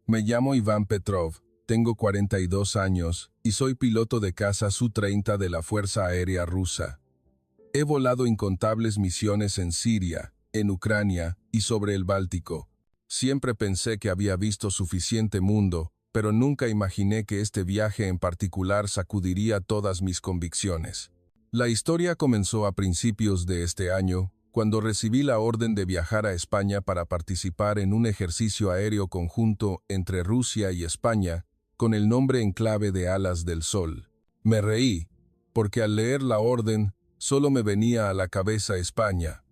Me llamo Iván Petrov, tengo 42 años y soy piloto de caza Su-30 de la Fuerza Aérea Rusa. He volado incontables misiones en Siria, en Ucrania y sobre el Báltico. Siempre pensé que había visto suficiente mundo, pero nunca imaginé que este viaje en particular sacudiría todas mis convicciones. La historia comenzó a principios de este año, cuando recibí la orden de viajar a España para participar en un ejercicio aéreo conjunto entre Rusia y España, con el nombre en clave de Alas del Sol. Me reí, porque al leer la orden, solo me venía a la cabeza España,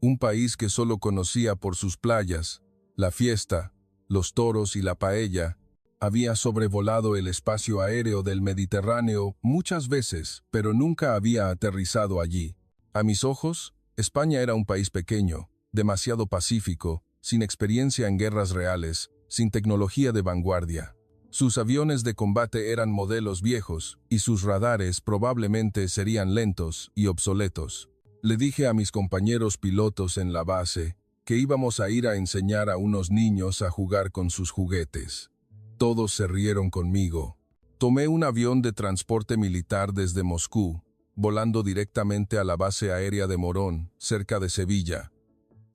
un país que solo conocía por sus playas, la fiesta, los toros y la paella. Había sobrevolado el espacio aéreo del Mediterráneo muchas veces, pero nunca había aterrizado allí. A mis ojos, España era un país pequeño, demasiado pacífico, sin experiencia en guerras reales, sin tecnología de vanguardia. Sus aviones de combate eran modelos viejos, y sus radares probablemente serían lentos y obsoletos. Le dije a mis compañeros pilotos en la base que íbamos a ir a enseñar a unos niños a jugar con sus juguetes. Todos se rieron conmigo. Tomé un avión de transporte militar desde Moscú, volando directamente a la base aérea de Morón, cerca de Sevilla.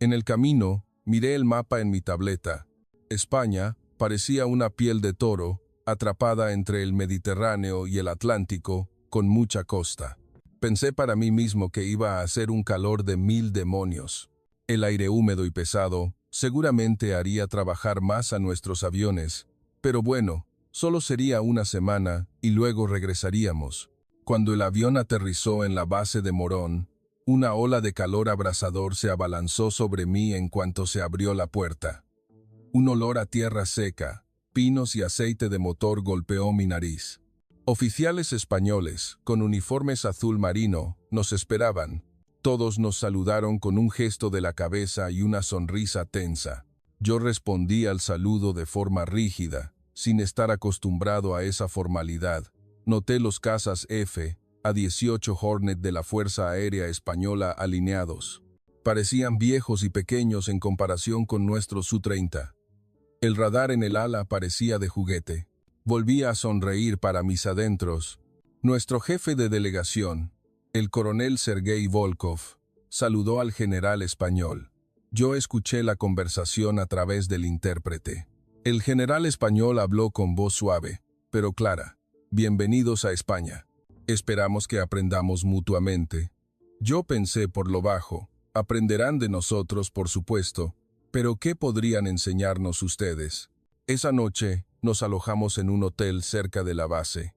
En el camino, miré el mapa en mi tableta. España parecía una piel de toro, atrapada entre el Mediterráneo y el Atlántico, con mucha costa. Pensé para mí mismo que iba a hacer un calor de 1000 demonios. El aire húmedo y pesado seguramente haría trabajar más a nuestros aviones, pero bueno, solo sería una semana y luego regresaríamos. Cuando el avión aterrizó en la base de Morón, una ola de calor abrasador se abalanzó sobre mí en cuanto se abrió la puerta. Un olor a tierra seca, pinos y aceite de motor golpeó mi nariz. Oficiales españoles, con uniformes azul marino, nos esperaban. Todos nos saludaron con un gesto de la cabeza y una sonrisa tensa. Yo respondí al saludo de forma rígida, sin estar acostumbrado a esa formalidad. Noté los cazas F-18 Hornet de la Fuerza Aérea Española alineados. Parecían viejos y pequeños en comparación con nuestro Su-30. El radar en el ala parecía de juguete. Volví a sonreír para mis adentros. Nuestro jefe de delegación, el coronel Sergei Volkov, saludó al general español. Yo escuché la conversación a través del intérprete. El general español habló con voz suave, pero clara. Bienvenidos a España. Esperamos que aprendamos mutuamente. Yo pensé por lo bajo. Aprenderán de nosotros, por supuesto. Pero ¿qué podrían enseñarnos ustedes? Esa noche nos alojamos en un hotel cerca de la base.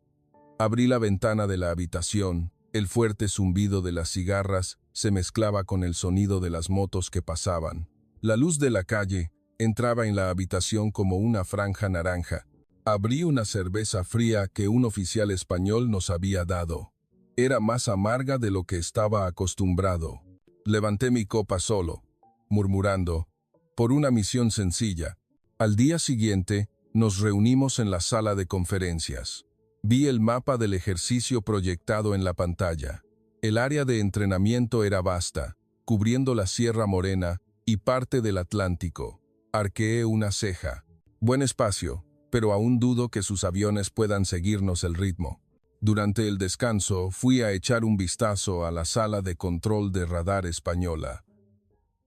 Abrí la ventana de la habitación. El fuerte zumbido de las cigarras se mezclaba con el sonido de las motos que pasaban. La luz de la calle entraba en la habitación como una franja naranja. Abrí una cerveza fría que un oficial español nos había dado. Era más amarga de lo que estaba acostumbrado. Levanté mi copa solo, murmurando, por una misión sencilla. Al día siguiente, nos reunimos en la sala de conferencias. Vi el mapa del ejercicio proyectado en la pantalla. El área de entrenamiento era vasta, cubriendo la Sierra Morena y parte del Atlántico. Arqueé una ceja. Buen espacio, pero aún dudo que sus aviones puedan seguirnos el ritmo. Durante el descanso, fui a echar un vistazo a la sala de control de radar española.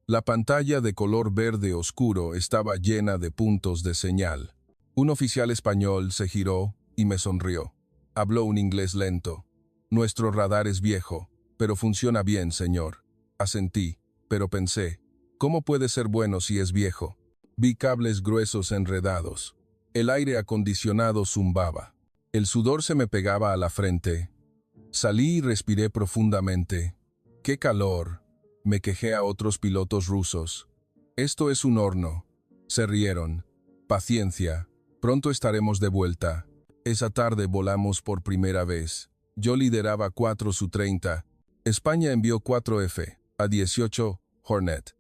La pantalla de color verde oscuro estaba llena de puntos de señal. Un oficial español se giró y me sonrió. Habló un inglés lento. Nuestro radar es viejo, pero funciona bien, señor. Asentí, pero pensé, ¿cómo puede ser bueno si es viejo? Vi cables gruesos enredados. El aire acondicionado zumbaba. El sudor se me pegaba a la frente. Salí y respiré profundamente. ¡Qué calor! Me quejé a otros pilotos rusos. Esto es un horno. Se rieron. Paciencia. Pronto estaremos de vuelta. Esa tarde volamos por primera vez. Yo lideraba 4 Su-30. España envió 4 F-18 Hornet.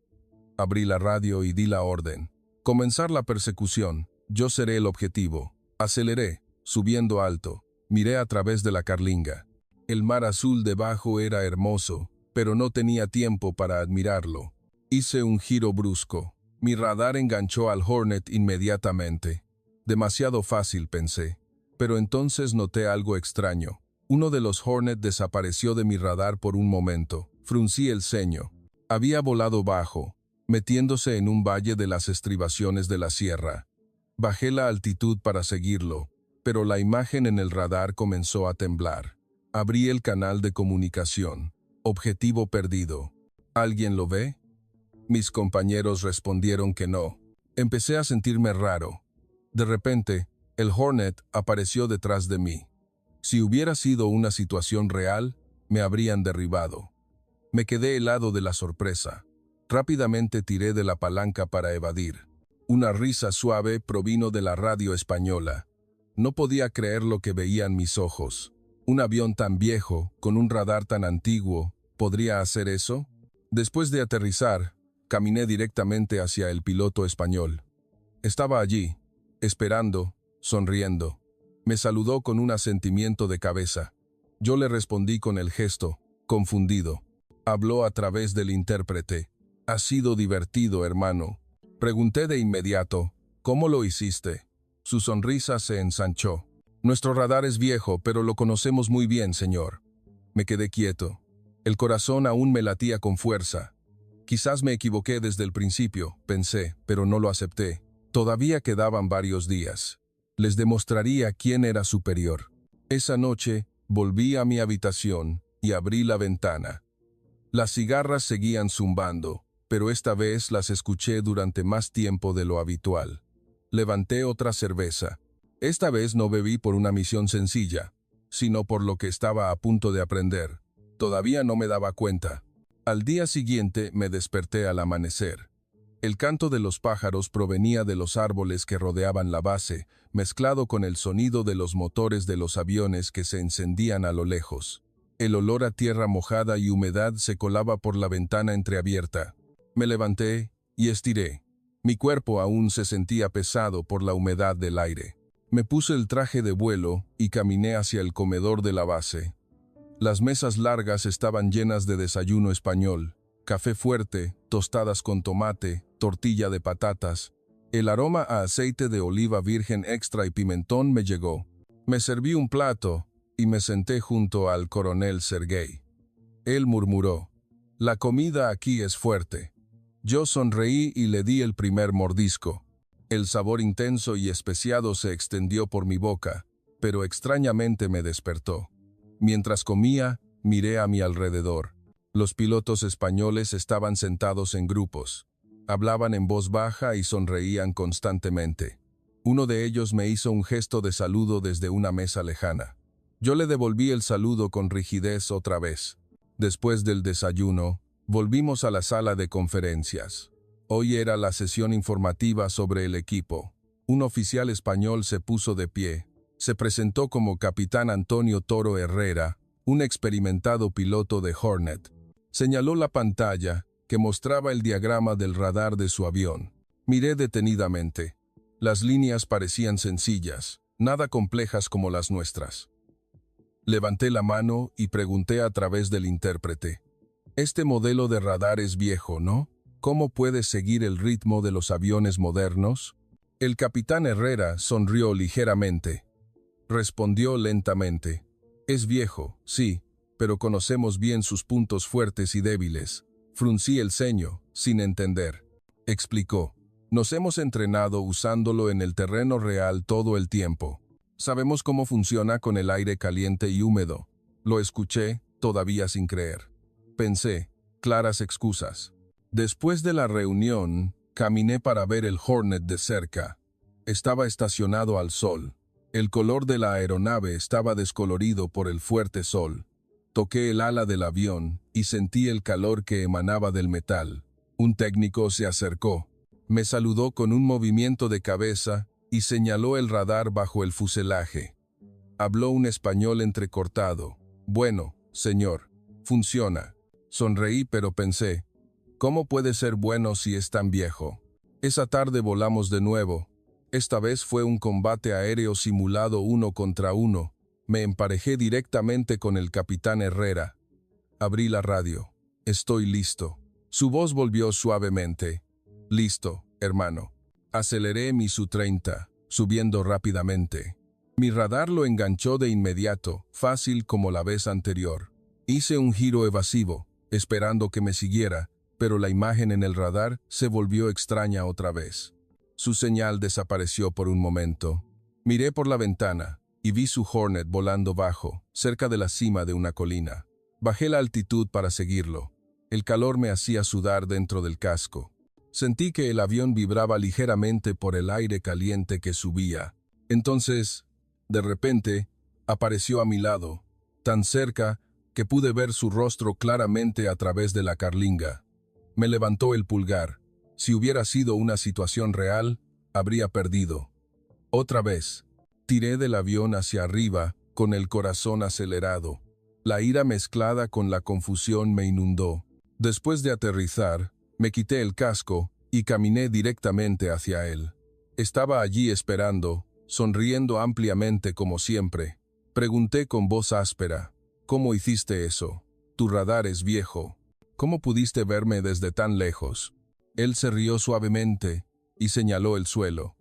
Abrí la radio y di la orden. Comenzar la persecución. Yo seré el objetivo. Aceleré, subiendo alto. Miré a través de la carlinga. El mar azul debajo era hermoso, pero no tenía tiempo para admirarlo. Hice un giro brusco. Mi radar enganchó al Hornet inmediatamente. Demasiado fácil, pensé. Pero entonces noté algo extraño. Uno de los Hornet desapareció de mi radar por un momento. Fruncí el ceño. Había volado bajo, metiéndose en un valle de las estribaciones de la sierra. Bajé la altitud para seguirlo, pero la imagen en el radar comenzó a temblar. Abrí el canal de comunicación. Objetivo perdido. ¿Alguien lo ve? Mis compañeros respondieron que no. Empecé a sentirme raro. De repente, el Hornet apareció detrás de mí. Si hubiera sido una situación real, me habrían derribado. Me quedé helado de la sorpresa. Rápidamente tiré de la palanca para evadir. Una risa suave provino de la radio española. No podía creer lo que veían mis ojos. ¿Un avión tan viejo, con un radar tan antiguo, podría hacer eso? Después de aterrizar, caminé directamente hacia el piloto español. Estaba allí, esperando, sonriendo. Me saludó con un asentimiento de cabeza. Yo le respondí con el gesto, confundido. Habló a través del intérprete. «Ha sido divertido, hermano». Pregunté de inmediato, «¿Cómo lo hiciste?» Su sonrisa se ensanchó. «Nuestro radar es viejo, pero lo conocemos muy bien, señor». Me quedé quieto. El corazón aún me latía con fuerza. Quizás me equivoqué desde el principio, pensé, pero no lo acepté. Todavía quedaban varios días. Les demostraría quién era superior. Esa noche, volví a mi habitación y abrí la ventana. Las cigarras seguían zumbando, pero esta vez las escuché durante más tiempo de lo habitual. Levanté otra cerveza. Esta vez no bebí por una misión sencilla, sino por lo que estaba a punto de aprender. Todavía no me daba cuenta. Al día siguiente me desperté al amanecer. El canto de los pájaros provenía de los árboles que rodeaban la base, mezclado con el sonido de los motores de los aviones que se encendían a lo lejos. El olor a tierra mojada y humedad se colaba por la ventana entreabierta. Me levanté y estiré. Mi cuerpo aún se sentía pesado por la humedad del aire. Me puse el traje de vuelo y caminé hacia el comedor de la base. Las mesas largas estaban llenas de desayuno español, café fuerte, tostadas con tomate, tortilla de patatas. El aroma a aceite de oliva virgen extra y pimentón me llegó. Me serví un plato y me senté junto al coronel Sergei. Él murmuró, «La comida aquí es fuerte». Yo sonreí y le di el primer mordisco. El sabor intenso y especiado se extendió por mi boca, pero extrañamente me despertó. Mientras comía, miré a mi alrededor. Los pilotos españoles estaban sentados en grupos. Hablaban en voz baja y sonreían constantemente. Uno de ellos me hizo un gesto de saludo desde una mesa lejana. Yo le devolví el saludo con rigidez otra vez. Después del desayuno, volvimos a la sala de conferencias. Hoy era la sesión informativa sobre el equipo. Un oficial español se puso de pie. Se presentó como Capitán Antonio Toro Herrera, un experimentado piloto de Hornet. Señaló la pantalla, que mostraba el diagrama del radar de su avión. Miré detenidamente. Las líneas parecían sencillas, nada complejas como las nuestras. Levanté la mano y pregunté a través del intérprete. «Este modelo de radar es viejo, ¿no? ¿Cómo puede seguir el ritmo de los aviones modernos?» El capitán Herrera sonrió ligeramente. Respondió lentamente. «Es viejo, sí, pero conocemos bien sus puntos fuertes y débiles». Fruncí el ceño, sin entender. Explicó. «Nos hemos entrenado usándolo en el terreno real todo el tiempo. Sabemos cómo funciona con el aire caliente y húmedo». Lo escuché, todavía sin creer. Pensé, claras excusas. Después de la reunión, caminé para ver el Hornet de cerca. Estaba estacionado al sol. El color de la aeronave estaba descolorido por el fuerte sol. Toqué el ala del avión y sentí el calor que emanaba del metal. Un técnico se acercó. Me saludó con un movimiento de cabeza y señaló el radar bajo el fuselaje. Habló un español entrecortado. «Bueno, señor, funciona». Sonreí, pero pensé, ¿cómo puede ser bueno si es tan viejo? Esa tarde volamos de nuevo. Esta vez fue un combate aéreo simulado 1 contra 1. Me emparejé directamente con el capitán Herrera. Abrí la radio. «Estoy listo». Su voz volvió suavemente. «Listo, hermano». Aceleré mi Su-30. subiendo rápidamente. Mi radar lo enganchó de inmediato, fácil como la vez anterior. Hice un giro evasivo, esperando que me siguiera, pero la imagen en el radar se volvió extraña otra vez. Su señal desapareció por un momento. Miré por la ventana y vi su Hornet volando bajo, cerca de la cima de una colina. Bajé la altitud para seguirlo. El calor me hacía sudar dentro del casco. Sentí que el avión vibraba ligeramente por el aire caliente que subía. Entonces, de repente, apareció a mi lado, tan cerca que pude ver su rostro claramente a través de la carlinga. Me levantó el pulgar. Si hubiera sido una situación real, habría perdido. Otra vez, tiré del avión hacia arriba, con el corazón acelerado. La ira mezclada con la confusión me inundó. Después de aterrizar, me quité el casco y caminé directamente hacia él. Estaba allí esperando, sonriendo ampliamente como siempre. Pregunté con voz áspera, ¿cómo hiciste eso? Tu radar es viejo. ¿Cómo pudiste verme desde tan lejos? Él se rió suavemente y señaló el suelo.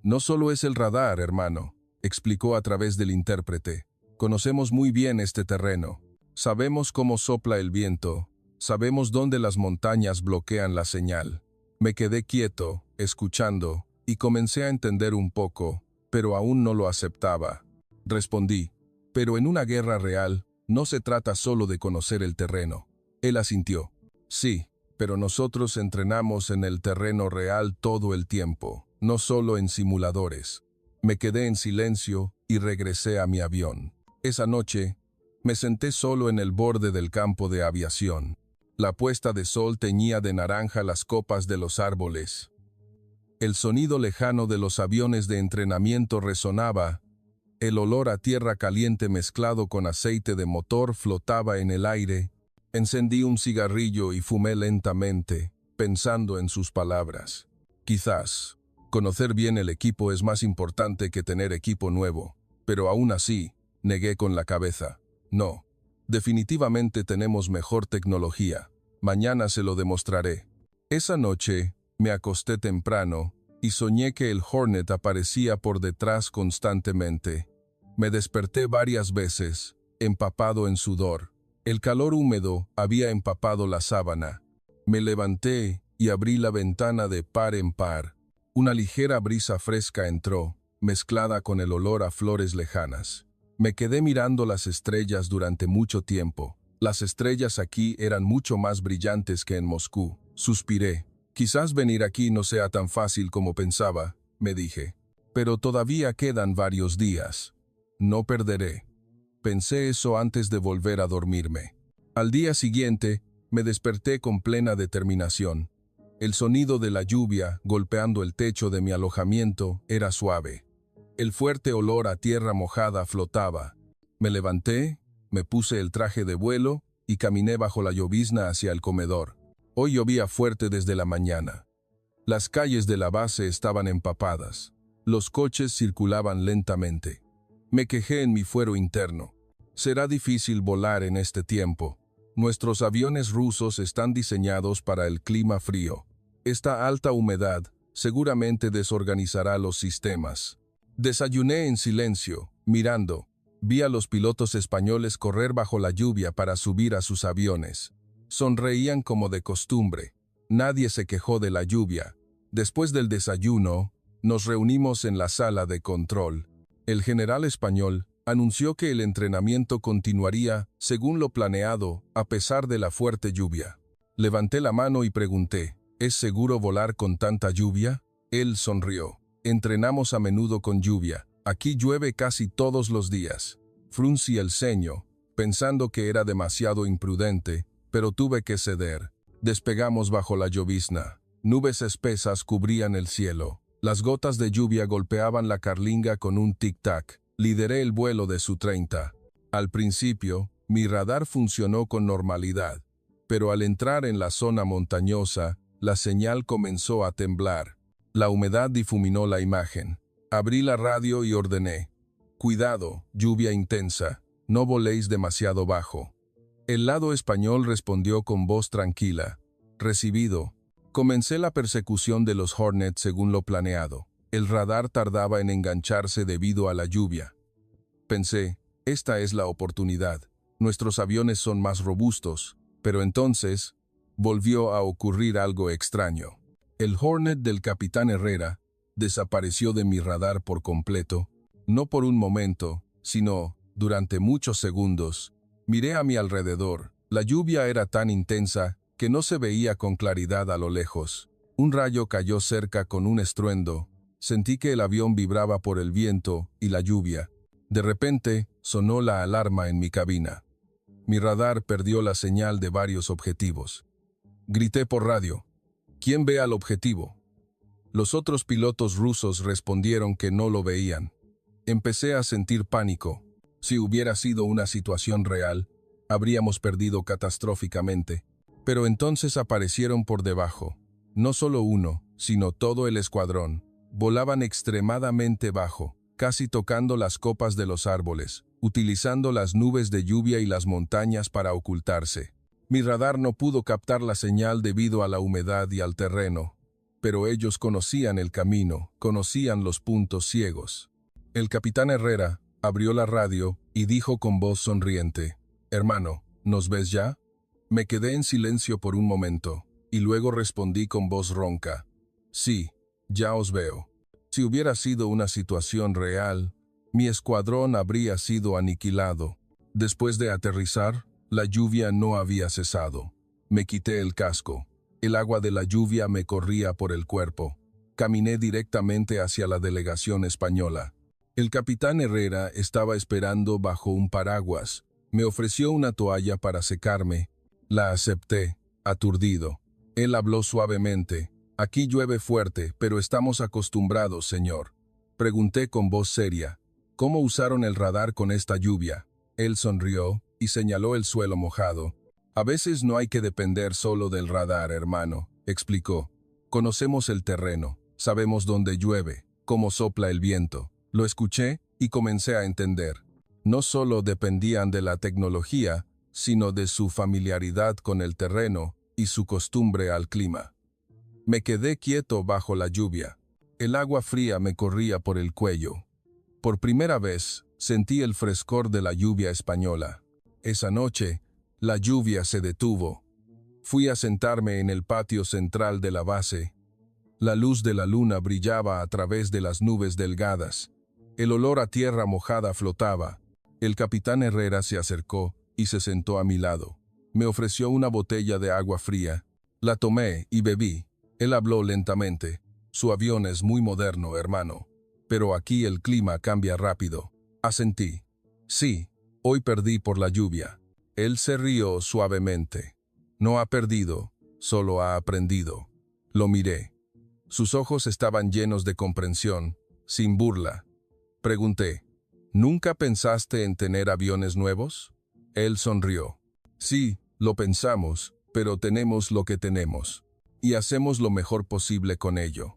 No solo es el radar, hermano, explicó a través del intérprete. Conocemos muy bien este terreno. Sabemos cómo sopla el viento. Sabemos dónde las montañas bloquean la señal. Me quedé quieto, escuchando, y comencé a entender un poco, pero aún no lo aceptaba. Respondí, pero en una guerra real, no se trata solo de conocer el terreno. Él asintió. Sí, pero nosotros entrenamos en el terreno real todo el tiempo, no solo en simuladores. Me quedé en silencio y regresé a mi avión. Esa noche, me senté solo en el borde del campo de aviación. La puesta de sol teñía de naranja las copas de los árboles. El sonido lejano de los aviones de entrenamiento resonaba. El olor a tierra caliente mezclado con aceite de motor flotaba en el aire. Encendí un cigarrillo y fumé lentamente, pensando en sus palabras. Quizás, conocer bien el equipo es más importante que tener equipo nuevo, pero aún así, negué con la cabeza. No. Definitivamente tenemos mejor tecnología. Mañana se lo demostraré. Esa noche, me acosté temprano y soñé que el Hornet aparecía por detrás constantemente. Me desperté varias veces, empapado en sudor. El calor húmedo había empapado la sábana. Me levanté y abrí la ventana de par en par. Una ligera brisa fresca entró, mezclada con el olor a flores lejanas. Me quedé mirando las estrellas durante mucho tiempo. Las estrellas aquí eran mucho más brillantes que en Moscú. Suspiré. Quizás venir aquí no sea tan fácil como pensaba, me dije. Pero todavía quedan varios días. No perderé. Pensé eso antes de volver a dormirme. Al día siguiente, me desperté con plena determinación. El sonido de la lluvia golpeando el techo de mi alojamiento era suave. El fuerte olor a tierra mojada flotaba. Me levanté, me puse el traje de vuelo y caminé bajo la llovizna hacia el comedor. Hoy llovía fuerte desde la mañana. Las calles de la base estaban empapadas. Los coches circulaban lentamente. Me quejé en mi fuero interno. Será difícil volar en este tiempo. Nuestros aviones rusos están diseñados para el clima frío. Esta alta humedad seguramente desorganizará los sistemas. Desayuné en silencio, mirando. Vi a los pilotos españoles correr bajo la lluvia para subir a sus aviones. Sonreían como de costumbre. Nadie se quejó de la lluvia. Después del desayuno, nos reunimos en la sala de control. El general español anunció que el entrenamiento continuaría según lo planeado a pesar de la fuerte lluvia. Levanté la mano y pregunté, ¿es seguro volar con tanta lluvia? Él sonrió. Entrenamos a menudo con lluvia. Aquí llueve casi todos los días. Fruncí el ceño, pensando que era demasiado imprudente, pero tuve que ceder. Despegamos bajo la llovizna. Nubes espesas cubrían el cielo. Las gotas de lluvia golpeaban la carlinga con un tic-tac. Lideré el vuelo de Su-30. Al principio, mi radar funcionó con normalidad, pero al entrar en la zona montañosa, la señal comenzó a temblar. La humedad difuminó la imagen. Abrí la radio y ordené. Cuidado, lluvia intensa, no voléis demasiado bajo. El lado español respondió con voz tranquila. Recibido. Comencé la persecución de los Hornets según lo planeado. El radar tardaba en engancharse debido a la lluvia. Pensé, esta es la oportunidad. Nuestros aviones son más robustos, pero entonces volvió a ocurrir algo extraño. El Hornet del capitán Herrera desapareció de mi radar por completo, no por un momento, sino durante muchos segundos. Miré a mi alrededor. La lluvia era tan intensa que no se veía con claridad a lo lejos. Un rayo cayó cerca con un estruendo. Sentí que el avión vibraba por el viento y la lluvia. De repente, sonó la alarma en mi cabina. Mi radar perdió la señal de varios objetivos. Grité por radio. ¿Quién ve al objetivo? Los otros pilotos rusos respondieron que no lo veían. Empecé a sentir pánico. Si hubiera sido una situación real, habríamos perdido catastróficamente. Pero entonces aparecieron por debajo. No solo uno, sino todo el escuadrón. Volaban extremadamente bajo, casi tocando las copas de los árboles, utilizando las nubes de lluvia y las montañas para ocultarse. Mi radar no pudo captar la señal debido a la humedad y al terreno, pero ellos conocían el camino, conocían los puntos ciegos. El capitán Herrera abrió la radio y dijo con voz sonriente: «Hermano, ¿nos ves ya?». Me quedé en silencio por un momento, y luego respondí con voz ronca: «Sí, ya os veo». Si hubiera sido una situación real, mi escuadrón habría sido aniquilado. Después de aterrizar, la lluvia no había cesado. Me quité el casco. El agua de la lluvia me corría por el cuerpo. Caminé directamente hacia la delegación española. El capitán Herrera estaba esperando bajo un paraguas. Me ofreció una toalla para secarme. La acepté, aturdido. Él habló suavemente: «Aquí llueve fuerte, pero estamos acostumbrados, señor». Pregunté con voz seria: «¿Cómo usaron el radar con esta lluvia?». Él sonrió y señaló el suelo mojado. «A veces no hay que depender solo del radar, hermano», explicó. «Conocemos el terreno, sabemos dónde llueve, cómo sopla el viento». Lo escuché y comencé a entender. No solo dependían de la tecnología, sino de su familiaridad con el terreno y su costumbre al clima. Me quedé quieto bajo la lluvia. El agua fría me corría por el cuello. Por primera vez, sentí el frescor de la lluvia española. Esa noche, la lluvia se detuvo. Fui a sentarme en el patio central de la base. La luz de la luna brillaba a través de las nubes delgadas. El olor a tierra mojada flotaba. El capitán Herrera se acercó y se sentó a mi lado. Me ofreció una botella de agua fría. La tomé y bebí. Él habló lentamente: «Su avión es muy moderno, hermano. Pero aquí el clima cambia rápido». Asentí. «Sí, hoy perdí por la lluvia». Él se rió suavemente. «No ha perdido, solo ha aprendido». Lo miré. Sus ojos estaban llenos de comprensión, sin burla. Pregunté: «¿Nunca pensaste en tener aviones nuevos?». Él sonrió. «Sí, lo pensamos, pero tenemos lo que tenemos. Y hacemos lo mejor posible con ello».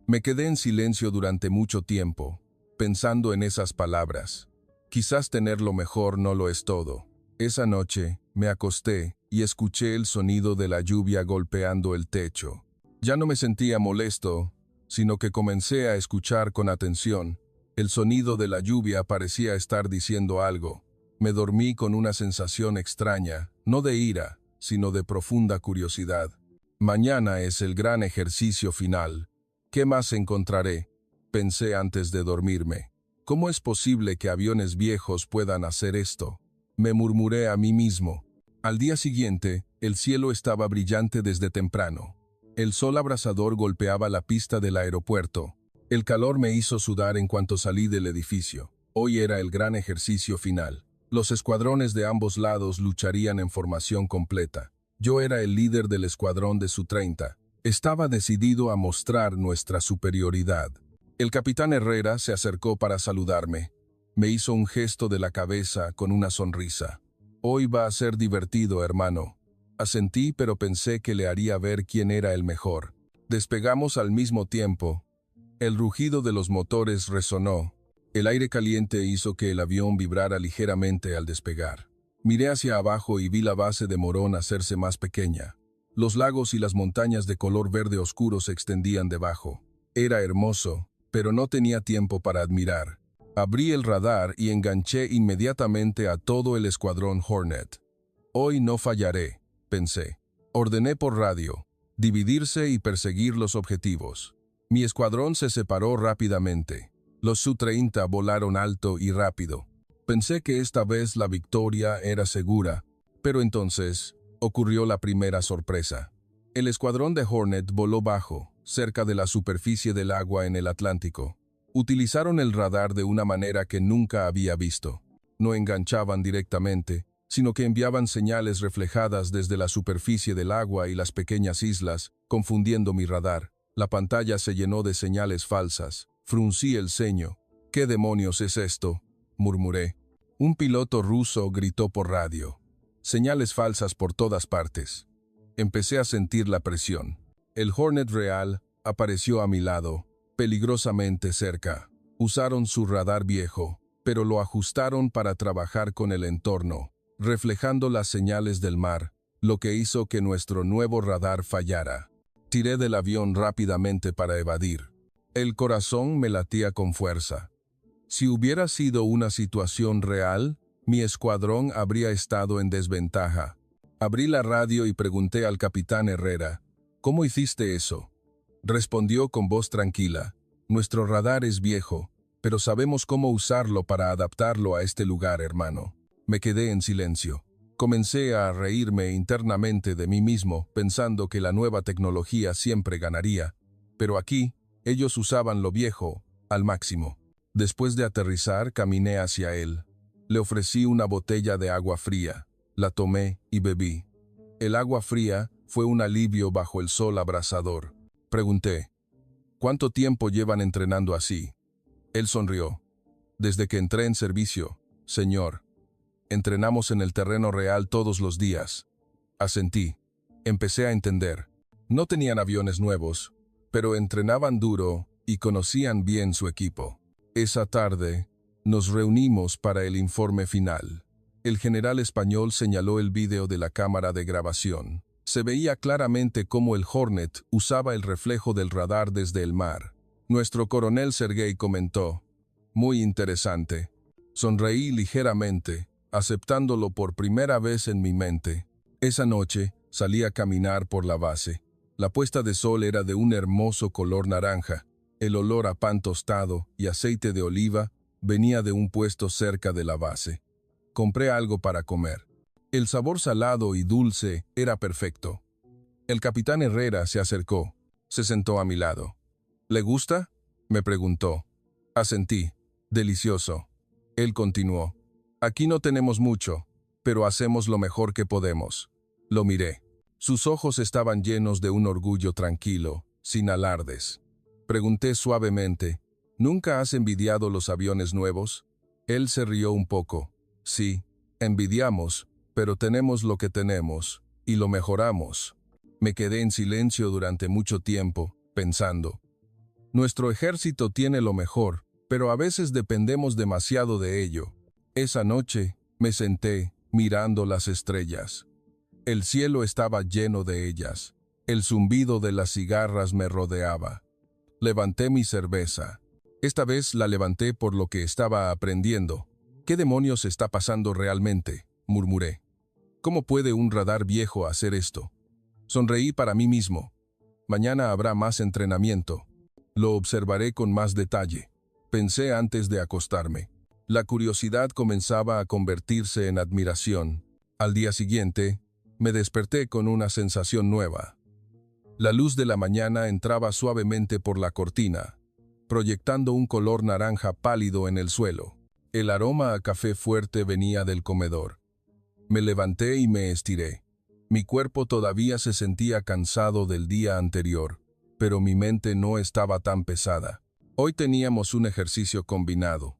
Me quedé en silencio durante mucho tiempo, pensando en esas palabras. Quizás tener lo mejor no lo es todo. Esa noche, me acosté y escuché el sonido de la lluvia golpeando el techo. Ya no me sentía molesto, sino que comencé a escuchar con atención. El sonido de la lluvia parecía estar diciendo algo. Me dormí con una sensación extraña, no de ira, sino de profunda curiosidad. Mañana es el gran ejercicio final. ¿Qué más encontraré?, pensé antes de dormirme. ¿Cómo es posible que aviones viejos puedan hacer esto?, me murmuré a mí mismo. Al día siguiente, el cielo estaba brillante desde temprano. El sol abrasador golpeaba la pista del aeropuerto. El calor me hizo sudar en cuanto salí del edificio. Hoy era el gran ejercicio final. Los escuadrones de ambos lados lucharían en formación completa. Yo era el líder del escuadrón de Su-30. Estaba decidido a mostrar nuestra superioridad. El capitán Herrera se acercó para saludarme. Me hizo un gesto de la cabeza con una sonrisa. «Hoy va a ser divertido, hermano». Asentí, pero pensé que le haría ver quién era el mejor. Despegamos al mismo tiempo. El rugido de los motores resonó. El aire caliente hizo que el avión vibrara ligeramente al despegar. Miré hacia abajo y vi la base de Morón hacerse más pequeña. Los lagos y las montañas de color verde oscuro se extendían debajo. Era hermoso, pero no tenía tiempo para admirar. Abrí el radar y enganché inmediatamente a todo el escuadrón Hornet. Hoy no fallaré, pensé. Ordené por radio, dividirse y perseguir los objetivos. Mi escuadrón se separó rápidamente. Los Su-30 volaron alto y rápido. Pensé que esta vez la victoria era segura, pero entonces ocurrió la primera sorpresa. El escuadrón de Hornet voló bajo, cerca de la superficie del agua en el Atlántico. Utilizaron el radar de una manera que nunca había visto. No enganchaban directamente, sino que enviaban señales reflejadas desde la superficie del agua y las pequeñas islas, confundiendo mi radar. La pantalla se llenó de señales falsas. Fruncí el ceño. ¿Qué demonios es esto?, murmuré. Un piloto ruso gritó por radio. Señales falsas por todas partes. Empecé a sentir la presión. El Hornet real apareció a mi lado, peligrosamente cerca. Usaron su radar viejo, pero lo ajustaron para trabajar con el entorno, reflejando las señales del mar, lo que hizo que nuestro nuevo radar fallara. Tiré del avión rápidamente para evadir. El corazón me latía con fuerza. Si hubiera sido una situación real, mi escuadrón habría estado en desventaja. Abrí la radio y pregunté al capitán Herrera, ¿cómo hiciste eso? Respondió con voz tranquila, nuestro radar es viejo, pero sabemos cómo usarlo para adaptarlo a este lugar, hermano. Me quedé en silencio. Comencé a reírme internamente de mí mismo, pensando que la nueva tecnología siempre ganaría, pero aquí, ellos usaban lo viejo al máximo. Después de aterrizar, caminé hacia él. Le ofrecí una botella de agua fría. La tomé y bebí. El agua fría fue un alivio bajo el sol abrasador. Pregunté, ¿cuánto tiempo llevan entrenando así? Él sonrió. Desde que entré en servicio, señor. Entrenamos en el terreno real todos los días. Asentí. Empecé a entender. No tenían aviones nuevos, pero entrenaban duro y conocían bien su equipo. Esa tarde, nos reunimos para el informe final. El general español señaló el vídeo de la cámara de grabación. Se veía claramente cómo el Hornet usaba el reflejo del radar desde el mar. Nuestro coronel Sergei comentó, muy interesante. Sonreí ligeramente, aceptándolo por primera vez en mi mente. Esa noche, salí a caminar por la base. La puesta de sol era de un hermoso color naranja. El olor a pan tostado y aceite de oliva venía de un puesto cerca de la base. Compré algo para comer. El sabor salado y dulce era perfecto. El capitán Herrera se acercó. Se sentó a mi lado. ¿Le gusta?, me preguntó. Asentí. Delicioso. Él continuó. Aquí no tenemos mucho, pero hacemos lo mejor que podemos. Lo miré. Sus ojos estaban llenos de un orgullo tranquilo, sin alardes. Pregunté suavemente, ¿nunca has envidiado los aviones nuevos? Él se rió un poco. Sí, envidiamos, pero tenemos lo que tenemos, y lo mejoramos. Me quedé en silencio durante mucho tiempo, pensando. Nuestro ejército tiene lo mejor, pero a veces dependemos demasiado de ello. Esa noche, me senté, mirando las estrellas. El cielo estaba lleno de ellas. El zumbido de las cigarras me rodeaba. Levanté mi cerveza. Esta vez la levanté por lo que estaba aprendiendo. ¿Qué demonios está pasando realmente?, murmuré. ¿Cómo puede un radar viejo hacer esto? Sonreí para mí mismo. Mañana habrá más entrenamiento. Lo observaré con más detalle. Pensé antes de acostarme. La curiosidad comenzaba a convertirse en admiración. Al día siguiente, me desperté con una sensación nueva. La luz de la mañana entraba suavemente por la cortina, proyectando un color naranja pálido en el suelo. El aroma a café fuerte venía del comedor. Me levanté y me estiré. Mi cuerpo todavía se sentía cansado del día anterior, pero mi mente no estaba tan pesada. Hoy teníamos un ejercicio combinado.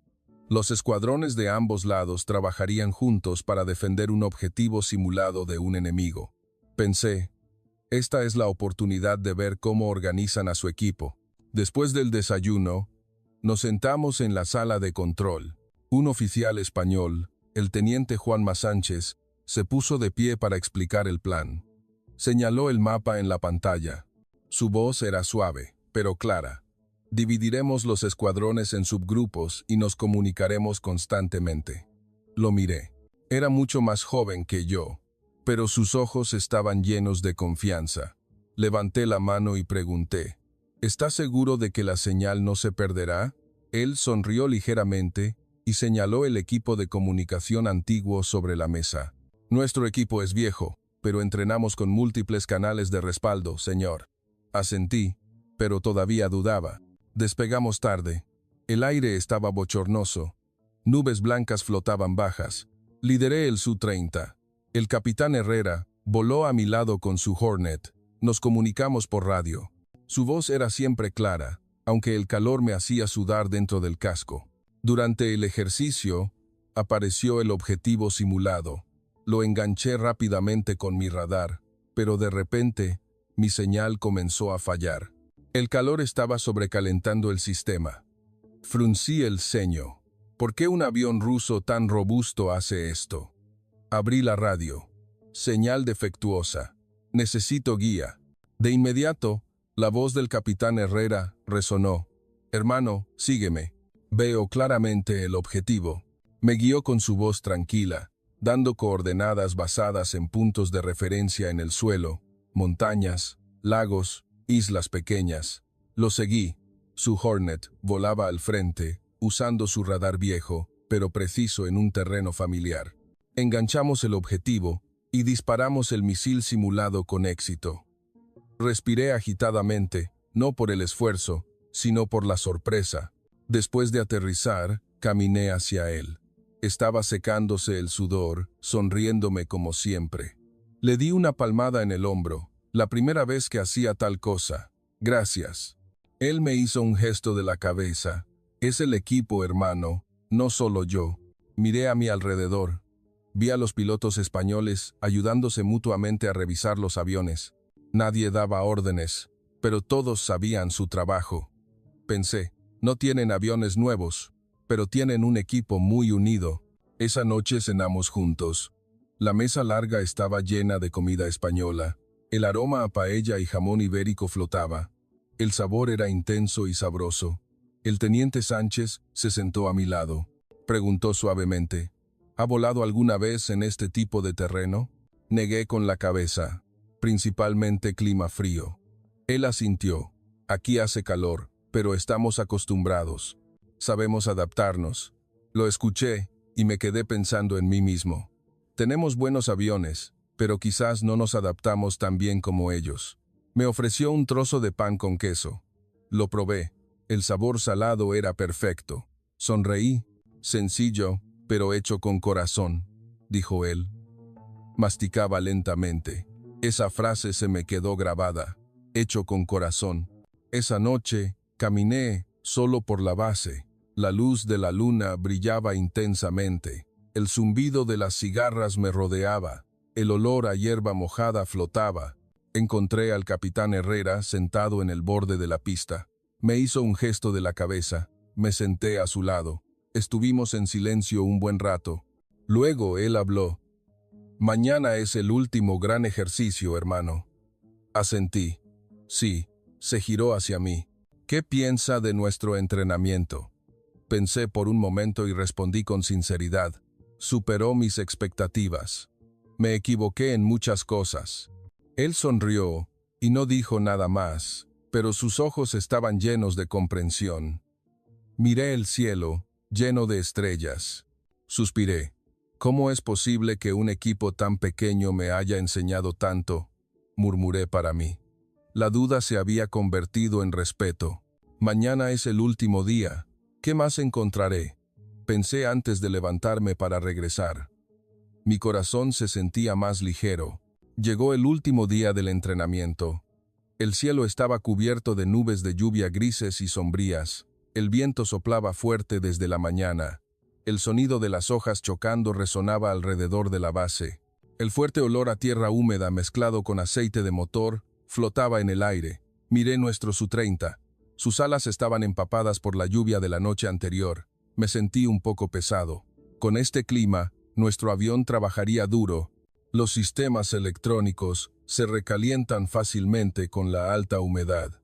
Los escuadrones de ambos lados trabajarían juntos para defender un objetivo simulado de un enemigo. Pensé, esta es la oportunidad de ver cómo organizan a su equipo. Después del desayuno, nos sentamos en la sala de control. Un oficial español, el teniente Juanma Sánchez, se puso de pie para explicar el plan. Señaló el mapa en la pantalla. Su voz era suave, pero clara. Dividiremos los escuadrones en subgrupos y nos comunicaremos constantemente. Lo miré. Era mucho más joven que yo, pero sus ojos estaban llenos de confianza. Levanté la mano y pregunté, ¿estás seguro de que la señal no se perderá? Él sonrió ligeramente y señaló el equipo de comunicación antiguo sobre la mesa. Nuestro equipo es viejo, pero entrenamos con múltiples canales de respaldo, señor. Asentí, pero todavía dudaba. Despegamos tarde. El aire estaba bochornoso. Nubes blancas flotaban bajas. Lideré el Su-30. El capitán Herrera voló a mi lado con su Hornet. Nos comunicamos por radio. Su voz era siempre clara, aunque el calor me hacía sudar dentro del casco. Durante el ejercicio, apareció el objetivo simulado. Lo enganché rápidamente con mi radar, pero de repente, mi señal comenzó a fallar. El calor estaba sobrecalentando el sistema. Fruncí el ceño. ¿Por qué un avión ruso tan robusto hace esto? Abrí la radio. Señal defectuosa. Necesito guía. De inmediato, la voz del capitán Herrera resonó. Hermano, sígueme. Veo claramente el objetivo. Me guió con su voz tranquila, dando coordenadas basadas en puntos de referencia en el suelo, montañas, lagos, islas pequeñas. Lo seguí. Su Hornet volaba al frente, usando su radar viejo, pero preciso en un terreno familiar. Enganchamos el objetivo y disparamos el misil simulado con éxito. Respiré agitadamente, no por el esfuerzo, sino por la sorpresa. Después de aterrizar, caminé hacia él. Estaba secándose el sudor, sonriéndome como siempre. Le di una palmada en el hombro, la primera vez que hacía tal cosa. Gracias. Él me hizo un gesto de la cabeza. Es el equipo, hermano, no solo yo. Miré a mi alrededor. Vi a los pilotos españoles ayudándose mutuamente a revisar los aviones. Nadie daba órdenes, pero todos sabían su trabajo. Pensé, no tienen aviones nuevos, pero tienen un equipo muy unido. Esa noche cenamos juntos. La mesa larga estaba llena de comida española. El aroma a paella y jamón ibérico flotaba. El sabor era intenso y sabroso. El teniente Sánchez se sentó a mi lado. Preguntó suavemente, ¿ha volado alguna vez en este tipo de terreno? Negué con la cabeza. Principalmente clima frío. Él asintió. Aquí hace calor, pero estamos acostumbrados. Sabemos adaptarnos. Lo escuché y me quedé pensando en mí mismo. Tenemos buenos aviones, pero quizás no nos adaptamos tan bien como ellos. Me ofreció un trozo de pan con queso. Lo probé. El sabor salado era perfecto. Sonreí. Sencillo, pero hecho con corazón, dijo él. Masticaba lentamente. Esa frase se me quedó grabada. Hecho con corazón. Esa noche, caminé solo por la base. La luz de la luna brillaba intensamente. El zumbido de las cigarras me rodeaba. El olor a hierba mojada flotaba. Encontré al capitán Herrera sentado en el borde de la pista. Me hizo un gesto de la cabeza. Me senté a su lado. Estuvimos en silencio un buen rato. Luego él habló. Mañana es el último gran ejercicio, hermano. Asentí. Sí, se giró hacia mí. ¿Qué piensa de nuestro entrenamiento? Pensé por un momento y respondí con sinceridad. Superó mis expectativas. Me equivoqué en muchas cosas. Él sonrió y no dijo nada más, pero sus ojos estaban llenos de comprensión. Miré el cielo, lleno de estrellas. Suspiré. ¿Cómo es posible que un equipo tan pequeño me haya enseñado tanto? Murmuré para mí. La duda se había convertido en respeto. Mañana es el último día. ¿Qué más encontraré? Pensé antes de levantarme para regresar. Mi corazón se sentía más ligero. Llegó el último día del entrenamiento. El cielo estaba cubierto de nubes de lluvia grises y sombrías. El viento soplaba fuerte desde la mañana. El sonido de las hojas chocando resonaba alrededor de la base. El fuerte olor a tierra húmeda mezclado con aceite de motor flotaba en el aire. Miré nuestro Su-30. Sus alas estaban empapadas por la lluvia de la noche anterior. Me sentí un poco pesado. Con este clima, nuestro avión trabajaría duro. Los sistemas electrónicos se recalientan fácilmente con la alta humedad.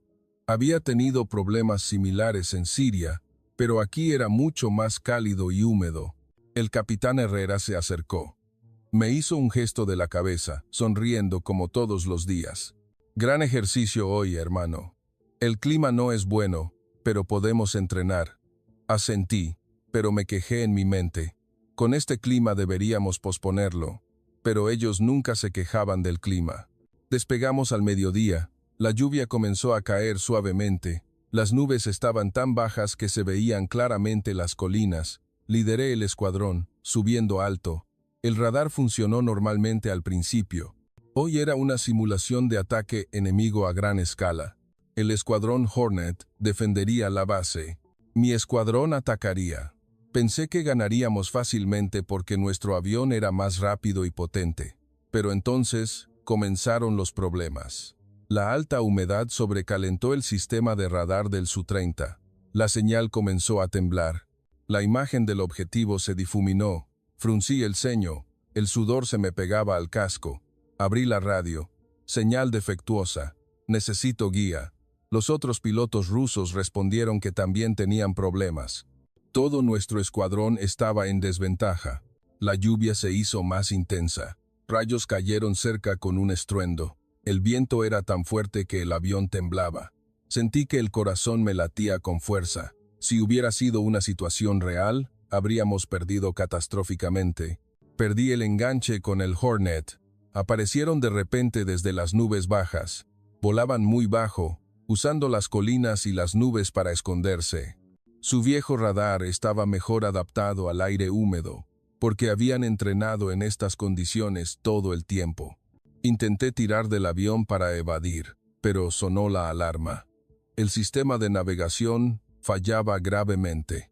Había tenido problemas similares en Siria, pero aquí era mucho más cálido y húmedo. El capitán Herrera se acercó. Me hizo un gesto de la cabeza, sonriendo como todos los días. Gran ejercicio hoy, hermano. El clima no es bueno, pero podemos entrenar. Asentí, pero me quejé en mi mente. Con este clima deberíamos posponerlo. Pero ellos nunca se quejaban del clima. Despegamos al mediodía. La lluvia comenzó a caer suavemente. Las nubes estaban tan bajas que se veían claramente las colinas. Lideré el escuadrón, subiendo alto. El radar funcionó normalmente al principio. Hoy era una simulación de ataque enemigo a gran escala. El escuadrón Hornet defendería la base. Mi escuadrón atacaría. Pensé que ganaríamos fácilmente porque nuestro avión era más rápido y potente. Pero entonces comenzaron los problemas. La alta humedad sobrecalentó el sistema de radar del Su-30. La señal comenzó a temblar. La imagen del objetivo se difuminó. Fruncí el ceño. El sudor se me pegaba al casco. Abrí la radio. Señal defectuosa. Necesito guía. Los otros pilotos rusos respondieron que también tenían problemas. Todo nuestro escuadrón estaba en desventaja. La lluvia se hizo más intensa. Rayos cayeron cerca con un estruendo. El viento era tan fuerte que el avión temblaba. Sentí que el corazón me latía con fuerza. Si hubiera sido una situación real, habríamos perdido catastróficamente. Perdí el enganche con el Hornet. Aparecieron de repente desde las nubes bajas. Volaban muy bajo, usando las colinas y las nubes para esconderse. Su viejo radar estaba mejor adaptado al aire húmedo, porque habían entrenado en estas condiciones todo el tiempo. Intenté tirar del avión para evadir, pero sonó la alarma. El sistema de navegación fallaba gravemente.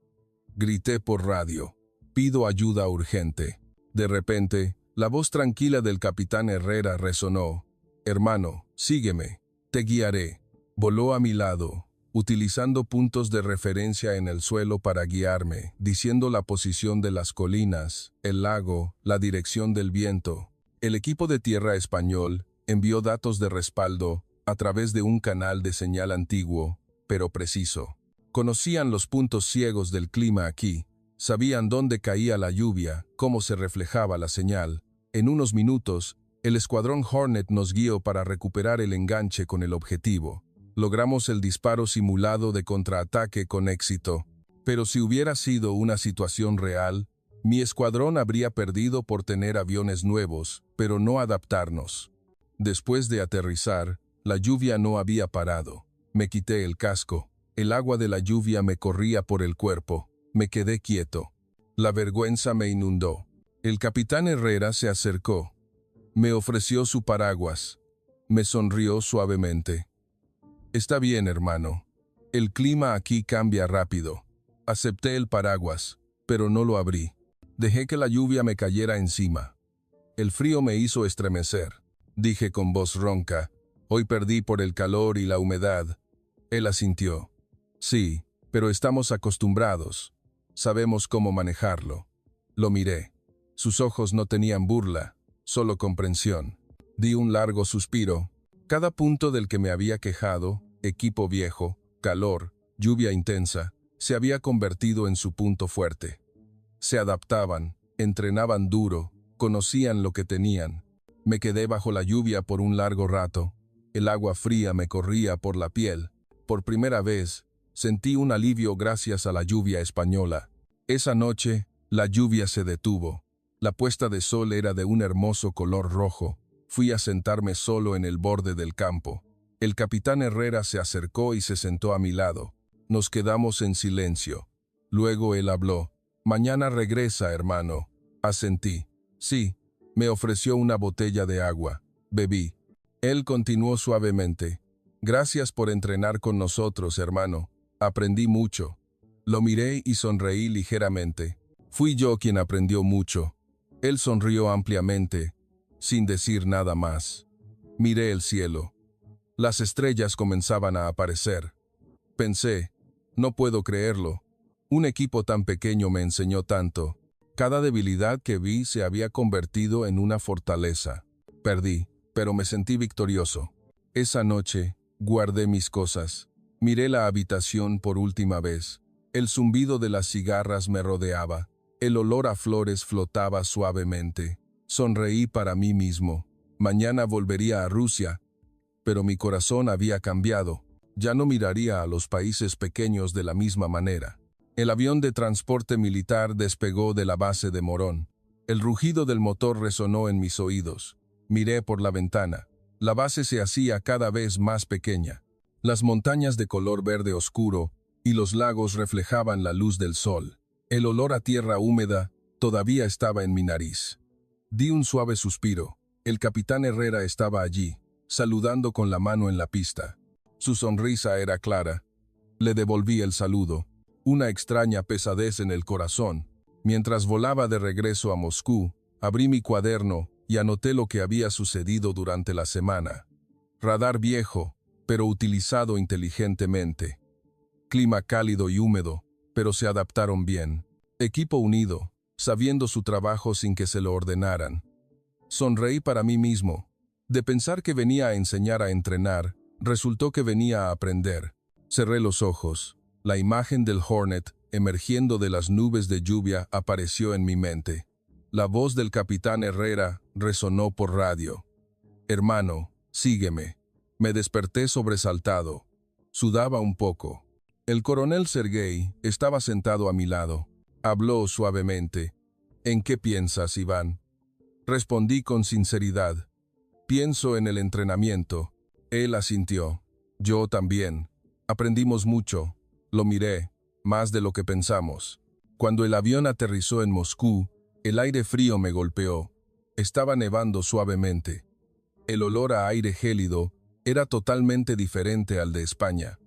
Grité por radio. Pido ayuda urgente. De repente, la voz tranquila del capitán Herrera resonó. Hermano, sígueme. Te guiaré. Voló a mi lado, utilizando puntos de referencia en el suelo para guiarme, diciendo la posición de las colinas, el lago, la dirección del viento. El equipo de tierra español envió datos de respaldo a través de un canal de señal antiguo, pero preciso. Conocían los puntos ciegos del clima aquí, sabían dónde caía la lluvia, cómo se reflejaba la señal. En unos minutos, el escuadrón Hornet nos guió para recuperar el enganche con el objetivo. Logramos el disparo simulado de contraataque con éxito. Pero si hubiera sido una situación real, mi escuadrón habría perdido por tener aviones nuevos, pero no adaptarnos. Después de aterrizar, la lluvia no había parado. Me quité el casco. El agua de la lluvia me corría por el cuerpo. Me quedé quieto. La vergüenza me inundó. El capitán Herrera se acercó. Me ofreció su paraguas. Me sonrió suavemente. Está bien, hermano. El clima aquí cambia rápido. Acepté el paraguas, pero no lo abrí. Dejé que la lluvia me cayera encima. El frío me hizo estremecer. Dije con voz ronca, hoy perdí por el calor y la humedad. Él asintió. Sí, pero estamos acostumbrados. Sabemos cómo manejarlo. Lo miré. Sus ojos no tenían burla, solo comprensión. Di un largo suspiro. Cada punto del que me había quejado, equipo viejo, calor, lluvia intensa, se había convertido en su punto fuerte. Se adaptaban, entrenaban duro, conocían lo que tenían. Me quedé bajo la lluvia por un largo rato. El agua fría me corría por la piel. Por primera vez, sentí un alivio gracias a la lluvia española. Esa noche, la lluvia se detuvo. La puesta de sol era de un hermoso color rojo. Fui a sentarme solo en el borde del campo. El capitán Herrera se acercó y se sentó a mi lado. Nos quedamos en silencio. Luego él habló. Mañana regresa, hermano. Asentí. Sí. Me ofreció una botella de agua. Bebí. Él continuó suavemente. Gracias por entrenar con nosotros, hermano. Aprendí mucho. Lo miré y sonreí ligeramente. Fui yo quien aprendió mucho. Él sonrió ampliamente, sin decir nada más. Miré el cielo. Las estrellas comenzaban a aparecer. Pensé, no puedo creerlo. Un equipo tan pequeño me enseñó tanto. Cada debilidad que vi se había convertido en una fortaleza. Perdí, pero me sentí victorioso. Esa noche, guardé mis cosas. Miré la habitación por última vez. El zumbido de las cigarras me rodeaba. El olor a flores flotaba suavemente. Sonreí para mí mismo. Mañana volvería a Rusia, pero mi corazón había cambiado. Ya no miraría a los países pequeños de la misma manera. El avión de transporte militar despegó de la base de Morón. El rugido del motor resonó en mis oídos. Miré por la ventana. La base se hacía cada vez más pequeña. Las montañas de color verde oscuro y los lagos reflejaban la luz del sol. El olor a tierra húmeda todavía estaba en mi nariz. Di un suave suspiro. El capitán Herrera estaba allí, saludando con la mano en la pista. Su sonrisa era clara. Le devolví el saludo. Una extraña pesadez en el corazón. Mientras volaba de regreso a Moscú, abrí mi cuaderno y anoté lo que había sucedido durante la semana. Radar viejo, pero utilizado inteligentemente. Clima cálido y húmedo, pero se adaptaron bien. Equipo unido, sabiendo su trabajo sin que se lo ordenaran. Sonreí para mí mismo. De pensar que venía a enseñar a entrenar, resultó que venía a aprender. Cerré los ojos. La imagen del Hornet, emergiendo de las nubes de lluvia, apareció en mi mente. La voz del capitán Herrera resonó por radio. «Hermano, sígueme». Me desperté sobresaltado. Sudaba un poco. El coronel Sergei estaba sentado a mi lado. Habló suavemente. «¿En qué piensas, Iván?». Respondí con sinceridad. «Pienso en el entrenamiento». Él asintió. «Yo también. Aprendimos mucho». Lo miré, más de lo que pensamos. Cuando el avión aterrizó en Moscú, el aire frío me golpeó. Estaba nevando suavemente. El olor a aire gélido era totalmente diferente al de España.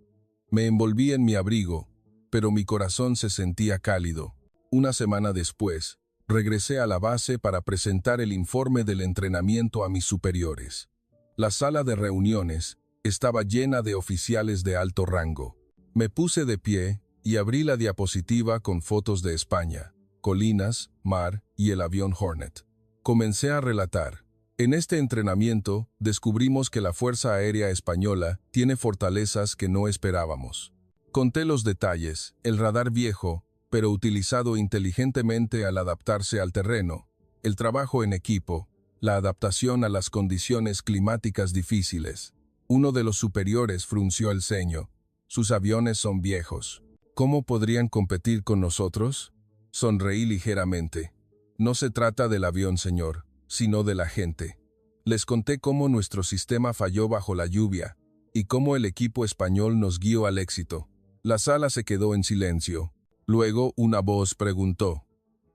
Me envolví en mi abrigo, pero mi corazón se sentía cálido. Una semana después, regresé a la base para presentar el informe del entrenamiento a mis superiores. La sala de reuniones estaba llena de oficiales de alto rango. Me puse de pie y abrí la diapositiva con fotos de España, colinas, mar y el avión Hornet. Comencé a relatar. En este entrenamiento, descubrimos que la Fuerza Aérea Española tiene fortalezas que no esperábamos. Conté los detalles, el radar viejo, pero utilizado inteligentemente al adaptarse al terreno, el trabajo en equipo, la adaptación a las condiciones climáticas difíciles. Uno de los superiores frunció el ceño. «Sus aviones son viejos. ¿Cómo podrían competir con nosotros?». Sonreí ligeramente. «No se trata del avión, señor, sino de la gente». Les conté cómo nuestro sistema falló bajo la lluvia y cómo el equipo español nos guió al éxito. La sala se quedó en silencio. Luego una voz preguntó: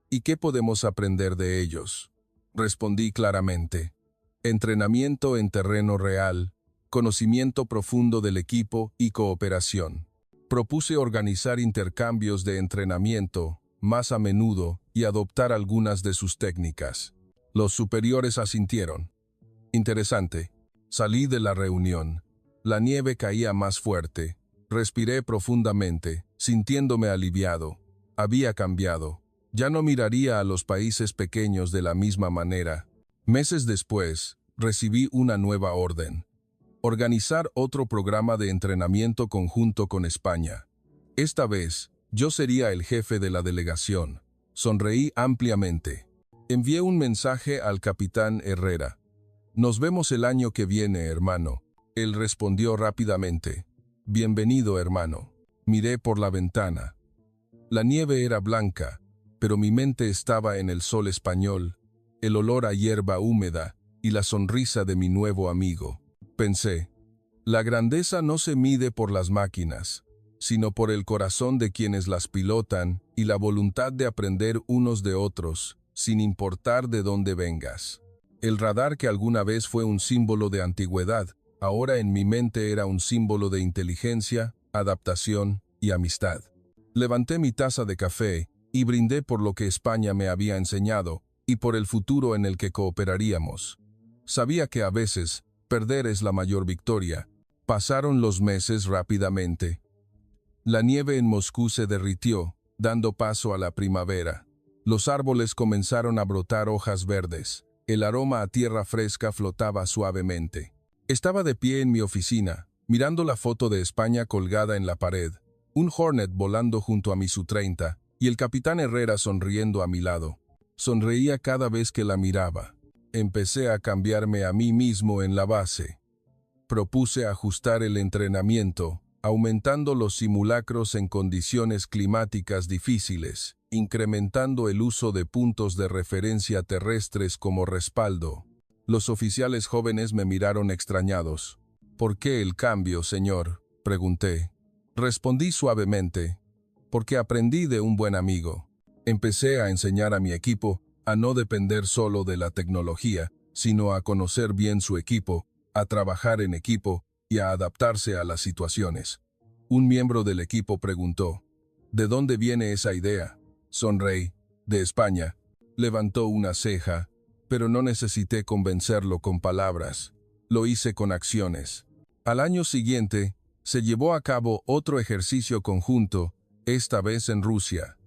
«¿Y qué podemos aprender de ellos?». Respondí claramente: «Entrenamiento en terreno real, conocimiento profundo del equipo y cooperación». Propuse organizar intercambios de entrenamiento más a menudo y adoptar algunas de sus técnicas. Los superiores asintieron. Interesante. Salí de la reunión. La nieve caía más fuerte. Respiré profundamente, sintiéndome aliviado. Había cambiado. Ya no miraría a los países pequeños de la misma manera. Meses después, recibí una nueva orden. Organizar otro programa de entrenamiento conjunto con España. Esta vez, yo sería el jefe de la delegación. Sonreí ampliamente. Envié un mensaje al capitán Herrera. «Nos vemos el año que viene, hermano». Él respondió rápidamente: «Bienvenido, hermano». Miré por la ventana. La nieve era blanca, pero mi mente estaba en el sol español, el olor a hierba húmeda y la sonrisa de mi nuevo amigo. Pensé, la grandeza no se mide por las máquinas, sino por el corazón de quienes las pilotan y la voluntad de aprender unos de otros, sin importar de dónde vengas. El radar, que alguna vez fue un símbolo de antigüedad, ahora en mi mente era un símbolo de inteligencia, adaptación y amistad. Levanté mi taza de café y brindé por lo que España me había enseñado y por el futuro en el que cooperaríamos. Sabía que a veces perder es la mayor victoria. Pasaron los meses rápidamente. La nieve en Moscú se derritió, dando paso a la primavera. Los árboles comenzaron a brotar hojas verdes. El aroma a tierra fresca flotaba suavemente. Estaba de pie en mi oficina, mirando la foto de España colgada en la pared, un Hornet volando junto a mi Su-30 y el capitán Herrera sonriendo a mi lado. Sonreía cada vez que la miraba. Empecé a cambiarme a mí mismo en la base. Propuse ajustar el entrenamiento, aumentando los simulacros en condiciones climáticas difíciles, incrementando el uso de puntos de referencia terrestres como respaldo. Los oficiales jóvenes me miraron extrañados. «¿Por qué el cambio, señor?», pregunté. Respondí suavemente. «Porque aprendí de un buen amigo. Empecé a enseñar a mi equipo a no depender solo de la tecnología, sino a conocer bien su equipo, a trabajar en equipo y a adaptarse a las situaciones». Un miembro del equipo preguntó, «¿De dónde viene esa idea?». Sonreí. «De España». Levantó una ceja, pero no necesité convencerlo con palabras. Lo hice con acciones. Al año siguiente, se llevó a cabo otro ejercicio conjunto, esta vez en Rusia.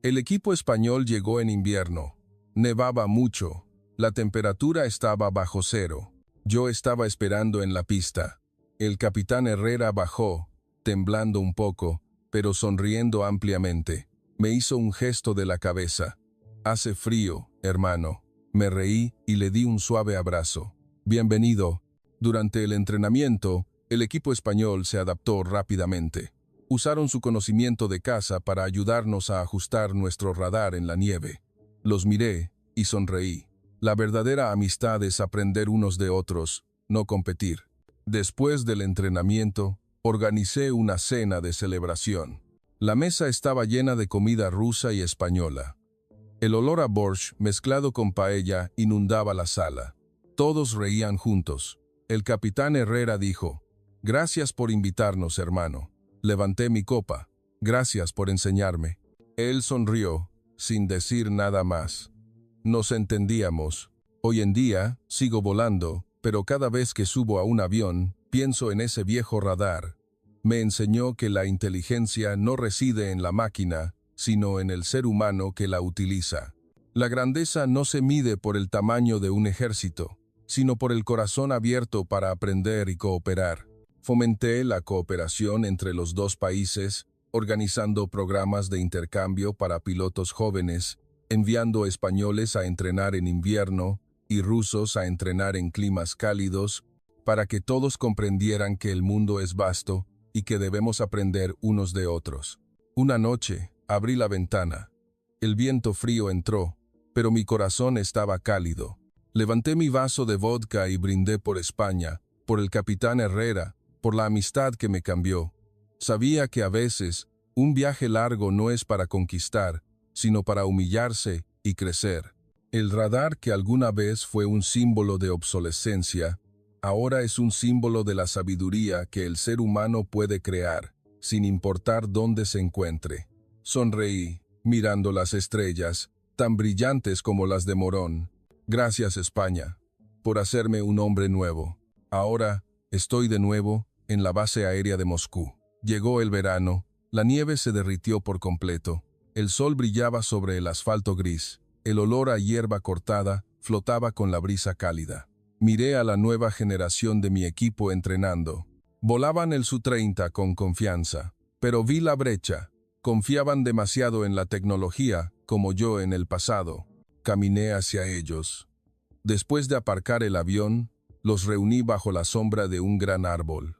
El equipo español llegó en invierno. Nevaba mucho. La temperatura estaba bajo cero. Yo estaba esperando en la pista. El capitán Herrera bajó, temblando un poco, pero sonriendo ampliamente. Me hizo un gesto de la cabeza. «Hace frío, hermano». Me reí y le di un suave abrazo. «Bienvenido». Durante el entrenamiento, el equipo español se adaptó rápidamente. Usaron su conocimiento de caza para ayudarnos a ajustar nuestro radar en la nieve. Los miré y sonreí. La verdadera amistad es aprender unos de otros, no competir. Después del entrenamiento, organicé una cena de celebración. La mesa estaba llena de comida rusa y española. El olor a borscht mezclado con paella inundaba la sala. Todos reían juntos. El capitán Herrera dijo, «Gracias por invitarnos, hermano». Levanté mi copa. «Gracias por enseñarme». Él sonrió, sin decir nada más. Nos entendíamos. Hoy en día, sigo volando, pero cada vez que subo a un avión, pienso en ese viejo radar. Me enseñó que la inteligencia no reside en la máquina, sino en el ser humano que la utiliza. La grandeza no se mide por el tamaño de un ejército, sino por el corazón abierto para aprender y cooperar. Fomenté la cooperación entre los dos países, organizando programas de intercambio para pilotos jóvenes, enviando españoles a entrenar en invierno y rusos a entrenar en climas cálidos, para que todos comprendieran que el mundo es vasto y que debemos aprender unos de otros. Una noche, abrí la ventana. El viento frío entró, pero mi corazón estaba cálido. Levanté mi vaso de vodka y brindé por España, por el capitán Herrera, por la amistad que me cambió. Sabía que a veces, un viaje largo no es para conquistar, sino para humillarse y crecer. El radar que alguna vez fue un símbolo de obsolescencia, ahora es un símbolo de la sabiduría que el ser humano puede crear, sin importar dónde se encuentre. Sonreí, mirando las estrellas, tan brillantes como las de Morón. Gracias, España, por hacerme un hombre nuevo. Ahora, estoy de nuevo en la base aérea de Moscú. Llegó el verano, la nieve se derritió por completo, el sol brillaba sobre el asfalto gris, el olor a hierba cortada flotaba con la brisa cálida. Miré a la nueva generación de mi equipo entrenando. Volaban el Su-30 con confianza, pero vi la brecha. Confiaban demasiado en la tecnología, como yo en el pasado. Caminé hacia ellos. Después de aparcar el avión, los reuní bajo la sombra de un gran árbol.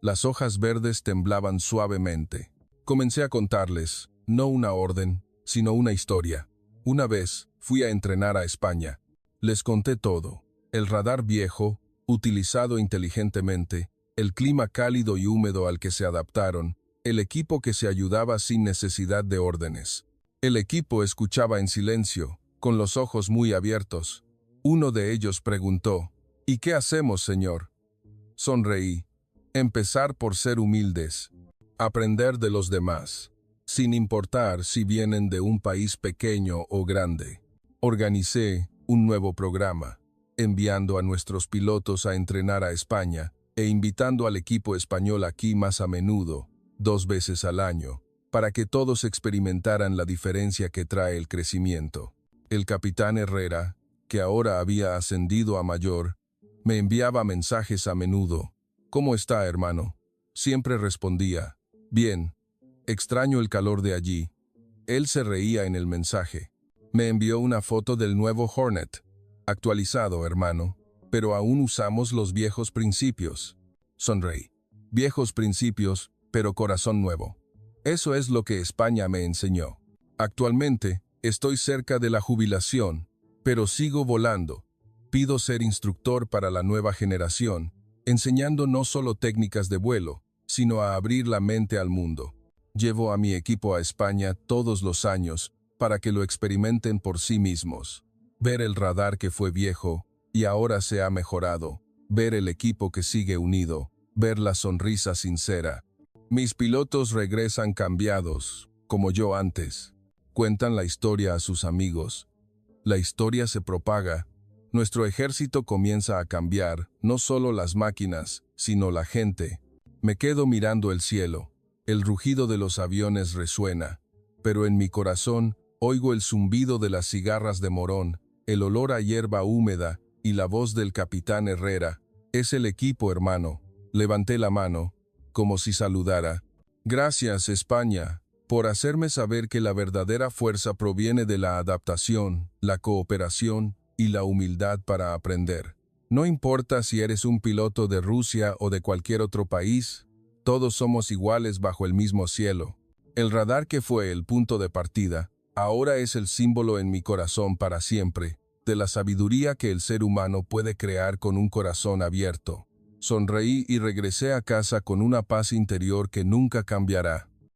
Las hojas verdes temblaban suavemente. Comencé a contarles, no una orden, sino una historia. Una vez, fui a entrenar a España. Les conté todo. El radar viejo, utilizado inteligentemente, el clima cálido y húmedo al que se adaptaron, el equipo que se ayudaba sin necesidad de órdenes. El equipo escuchaba en silencio, con los ojos muy abiertos. Uno de ellos preguntó, «¿Y qué hacemos, señor?». Sonreí. Empezar por ser humildes. Aprender de los demás, sin importar si vienen de un país pequeño o grande. Organicé un nuevo programa, enviando a nuestros pilotos a entrenar a España e invitando al equipo español aquí más a menudo, 2 veces al año, para que todos experimentaran la diferencia que trae el crecimiento. El capitán Herrera, que ahora había ascendido a mayor, me enviaba mensajes a menudo. ¿Cómo está, hermano? Siempre respondía, bien. Extraño el calor de allí. Él se reía en el mensaje. Me envió una foto del nuevo Hornet. Actualizado, hermano, pero aún usamos los viejos principios. Sonreí. Viejos principios, pero corazón nuevo. Eso es lo que España me enseñó. Actualmente, estoy cerca de la jubilación, pero sigo volando. Pido ser instructor para la nueva generación, enseñando no solo técnicas de vuelo, sino a abrir la mente al mundo. Llevo a mi equipo a España todos los años para que lo experimenten por sí mismos. Ver el radar que fue viejo y ahora se ha mejorado. Ver el equipo que sigue unido. Ver la sonrisa sincera. Mis pilotos regresan cambiados, como yo antes. Cuentan la historia a sus amigos. La historia se propaga. Nuestro ejército comienza a cambiar, no solo las máquinas, sino la gente. Me quedo mirando el cielo. El rugido de los aviones resuena, pero en mi corazón oigo el zumbido de las cigarras de Morón, el olor a hierba húmeda y la voz del capitán Herrera. Es el equipo, hermano. Levanté la mano, como si saludara. Gracias, España, por hacerme saber que la verdadera fuerza proviene de la adaptación, la cooperación y la humildad para aprender. No importa si eres un piloto de Rusia o de cualquier otro país, todos somos iguales bajo el mismo cielo. El radar que fue el punto de partida, ahora es el símbolo en mi corazón para siempre, de la sabiduría que el ser humano puede crear con un corazón abierto. Sonreí y regresé a casa con una paz interior que nunca cambiará.